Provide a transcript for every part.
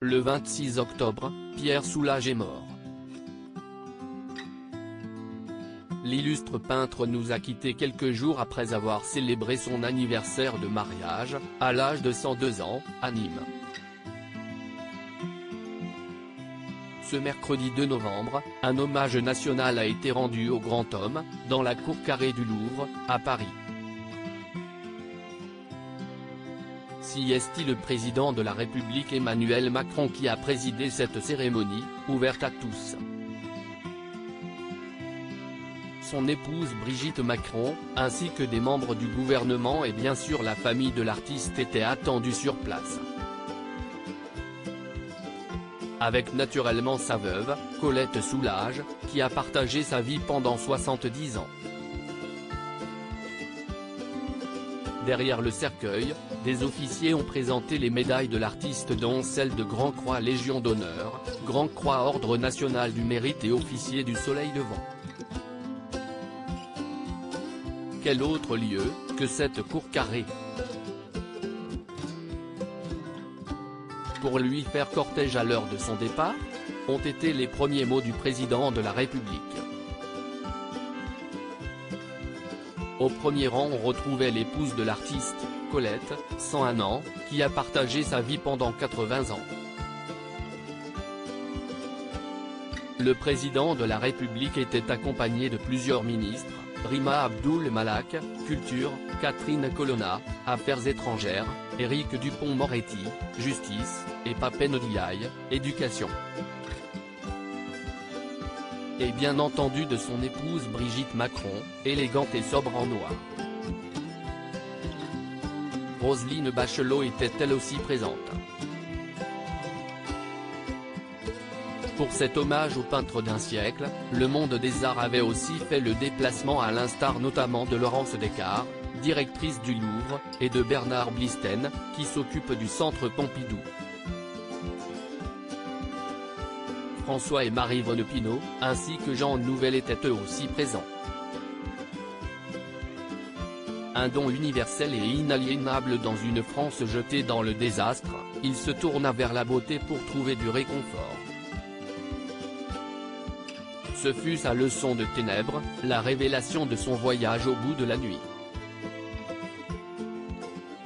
Le 26 octobre, Pierre Soulages est mort. L'illustre peintre nous a quittés quelques jours après avoir célébré son anniversaire de mariage, à l'âge de 102 ans, à Nîmes. Ce mercredi 2 novembre, un hommage national a été rendu au grand homme, dans la cour carrée du Louvre, à Paris. Si est-il le président de la République Emmanuel Macron qui a présidé cette cérémonie, ouverte à tous. Son épouse Brigitte Macron, ainsi que des membres du gouvernement et bien sûr la famille de l'artiste étaient attendus sur place. Avec naturellement sa veuve, Colette Soulages, qui a partagé sa vie pendant 70 ans. Derrière le cercueil, des officiers ont présenté les médailles de l'artiste dont celle de Grand Croix Légion d'honneur, Grand Croix Ordre National du Mérite et Officier du Soleil Levant. Quel autre lieu, que cette cour carrée? Pour lui faire cortège à l'heure de son départ, ont été les premiers mots du président de la République. Au premier rang on retrouvait l'épouse de l'artiste, Colette, 101 ans, qui a partagé sa vie pendant 80 ans. Le président de la République était accompagné de plusieurs ministres, Rima Abdul Malak, Culture, Catherine Colonna, Affaires étrangères, Éric Dupond-Moretti, Justice, et Papen Ndiaye, Éducation. Et bien entendu de son épouse Brigitte Macron, élégante et sobre en noir. Roselyne Bachelot était elle aussi présente. Pour cet hommage au peintre d'un siècle, le monde des arts avait aussi fait le déplacement à l'instar notamment de Laurence Descartes, directrice du Louvre, et de Bernard Blisten, qui s'occupe du Centre Pompidou. François et Marie-Vonne Pinault, ainsi que Jean Nouvel étaient eux aussi présents. Un don universel et inaliénable dans une France jetée dans le désastre, il se tourna vers la beauté pour trouver du réconfort. Ce fut sa leçon de ténèbres, la révélation de son voyage au bout de la nuit.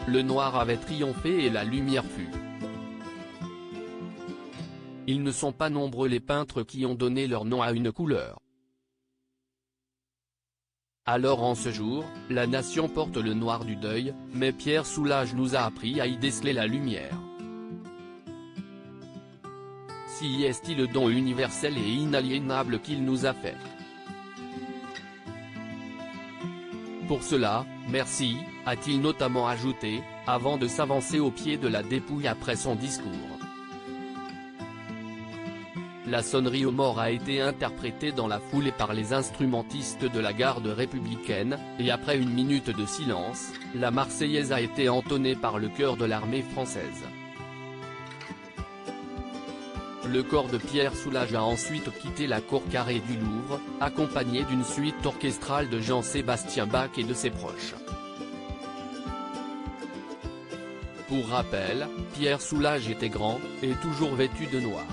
Le noir avait triomphé et la lumière fut. Ils ne sont pas nombreux les peintres qui ont donné leur nom à une couleur. Alors en ce jour, la nation porte le noir du deuil, mais Pierre Soulages nous a appris à y déceler la lumière. Si est-il le don universel et inaliénable qu'il nous a fait. Pour cela, merci, a-t-il notamment ajouté, avant de s'avancer au pied de la dépouille après son discours. La sonnerie aux morts a été interprétée dans la foulée par les instrumentistes de la garde républicaine, et après une minute de silence, la Marseillaise a été entonnée par le chœur de l'armée française. Le corps de Pierre Soulages a ensuite quitté la cour carrée du Louvre, accompagné d'une suite orchestrale de Jean-Sébastien Bach et de ses proches. Pour rappel, Pierre Soulages était grand, et toujours vêtu de noir.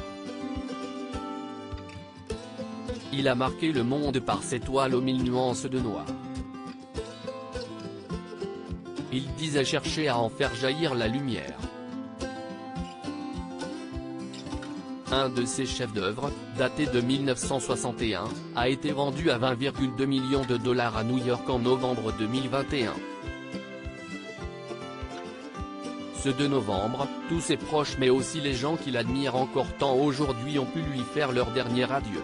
Il a marqué le monde par ses toiles aux 1000 nuances de noir. Il disait chercher à en faire jaillir la lumière. Un de ses chefs-d'œuvre, daté de 1961, a été vendu à 20,2 millions de dollars à New York en novembre 2021. Ce 2 novembre, tous ses proches mais aussi les gens qui l'admirent encore tant aujourd'hui ont pu lui faire leur dernier adieu.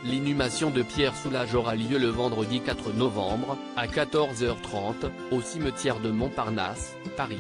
L'inhumation de Pierre Soulages aura lieu le vendredi 4 novembre, à 14h30, au cimetière de Montparnasse, Paris.